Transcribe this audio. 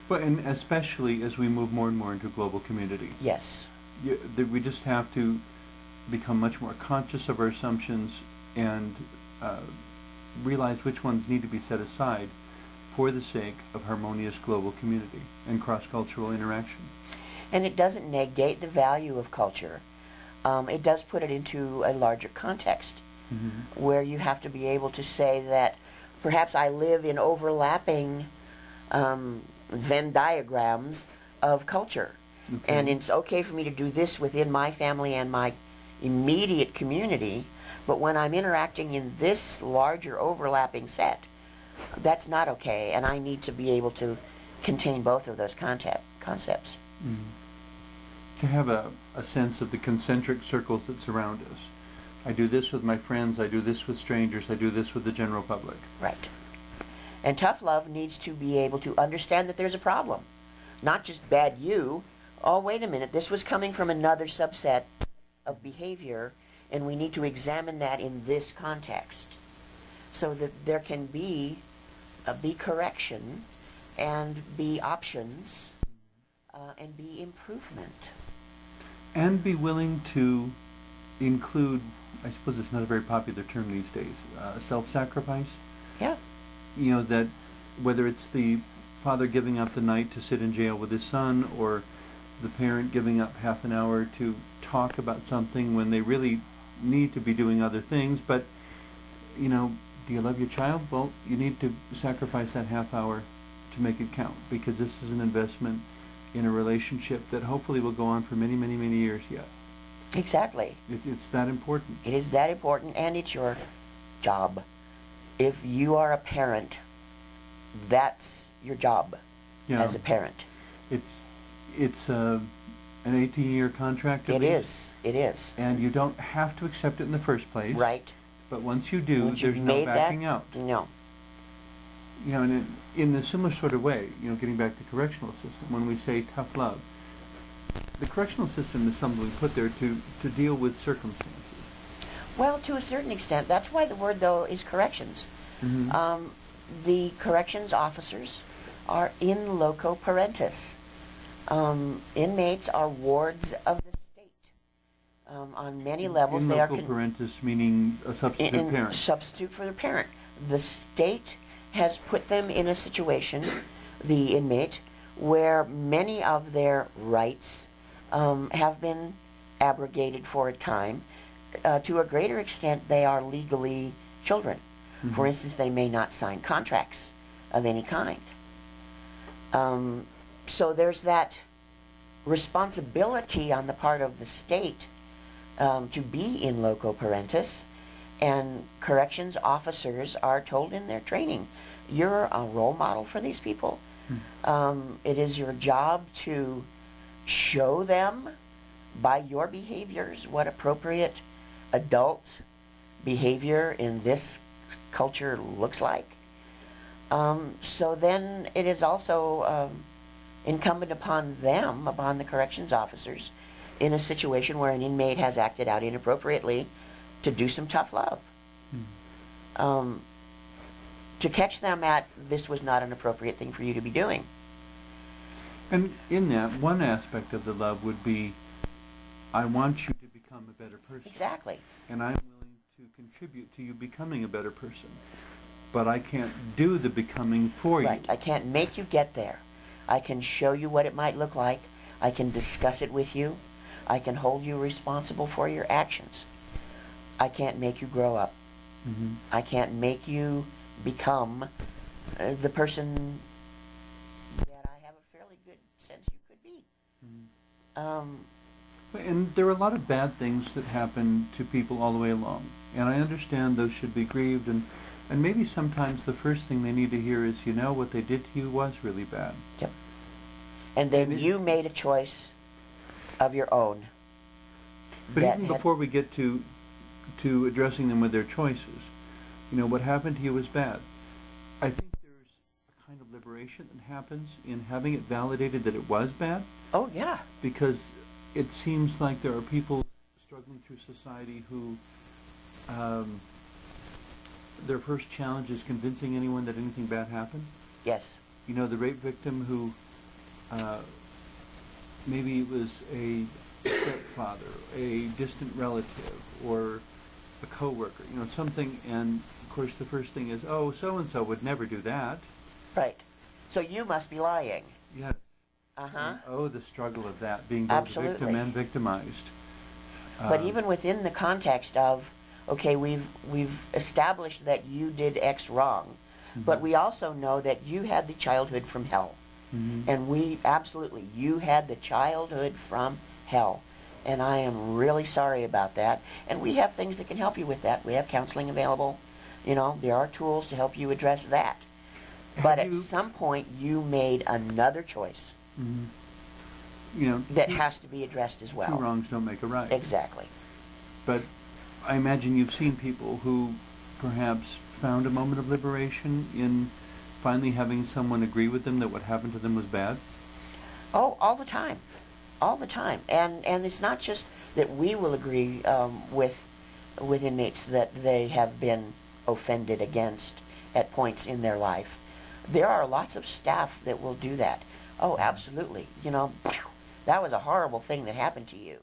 But and especially as we move more and more into a global community. Yes. We just have to become much more conscious of our assumptions and realize which ones need to be set aside for the sake of harmonious global community and cross-cultural interaction. And it doesn't negate the value of culture. It does put it into a larger context, where you have to be able to say that perhaps I live in overlapping Venn diagrams of culture. Okay. And it's okay for me to do this within my family and my immediate community, but when I'm interacting in this larger overlapping set, that's not okay, and I need to be able to contain both of those concepts. To have a sense of the concentric circles that surround us. I do this with my friends, I do this with strangers, I do this with the general public. Right. And tough love needs to be able to understand that there's a problem. Not just bad you. Oh, wait a minute, this was coming from another subset of behavior, and we need to examine that in this context, so that there can be correction, and be options, and be improvement. And be willing to include, I suppose it's not a very popular term these days, self-sacrifice. Yeah. You know, that whether it's the father giving up the night to sit in jail with his son, or the parent giving up half an hour to talk about something when they really need to be doing other things, but, you know, do you love your child? Well, you need to sacrifice that half hour to make it count, because this is an investment in a relationship that hopefully will go on for many, many, many years yet. Exactly. It's that important. It is that important, and it's your job. If you are a parent, that's your job as a parent. It's an 18-year contract. It is. It is. And you don't have to accept it in the first place. Right. But once you do, there's no backing out. No. You know, and in a similar sort of way, you know, getting back to the correctional system, when we say tough love, the correctional system is something we put there to deal with circumstances. Well, to a certain extent, that's why the word, though, is corrections. The corrections officers are in loco parentis. Inmates are wards of the state. On many levels, in they are... loco parentis, meaning a substitute parent. Substitute for their parent. The state has put them in a situation, the inmate, where many of their rights have been abrogated for a time. To a greater extent, they are legally children. For instance, they may not sign contracts of any kind. So there's that responsibility on the part of the state to be in loco parentis, and corrections officers are told in their training, you're a role model for these people. It is your job to show them by your behaviors what appropriate adult behavior in this culture looks like. So then it is also incumbent upon them, upon the corrections officers, in a situation where an inmate has acted out inappropriately, to do some tough love. To catch them at, this was not an appropriate thing for you to be doing. And in that, one aspect of the love would be, I want you to become a better person. Exactly. And I'm willing to contribute to you becoming a better person. But I can't do the becoming for you. Right. I can't make you get there. I can show you what it might look like. I can discuss it with you. I can hold you responsible for your actions. I can't make you grow up. I can't make you become the person that I have a fairly good sense you could be. And there are a lot of bad things that happen to people all the way along. And I understand those should be grieved, and maybe sometimes the first thing they need to hear is, you know, what they did to you was really bad. Yep. And then you made a choice of your own. But even before we get to addressing them with their choices, you know, what happened to you was bad. I think there's a kind of liberation that happens in having it validated that it was bad. Oh, yeah. Because it seems like there are people struggling through society who their first challenge is convincing anyone that anything bad happened. Yes. You know, the rape victim who uh, maybe it was a stepfather, a distant relative, or a coworker, you know, something, and of course the first thing is, oh, so-and-so would never do that. Right. So you must be lying. Yes. Uh-huh. And, oh, the struggle of that, being both the victim Absolutely. and victimized. But even within the context of, okay, we've established that you did X wrong, but we also know that you had the childhood from hell. And we absolutely, you had the childhood from hell. And I am really sorry about that. And we have things that can help you with that. We have counseling available. You know, there are tools to help you address that. But at some point, you made another choice you know, that has to be addressed as two well. wrongs don't make a right. Exactly. But I imagine you've seen people who perhaps found a moment of liberation in finally having someone agree with them that what happened to them was bad. Oh, all the time. All the time. And it's not just that we will agree with inmates that they have been offended against at points in their life. There are lots of staff that will do that. Oh, absolutely. You know, that was a horrible thing that happened to you.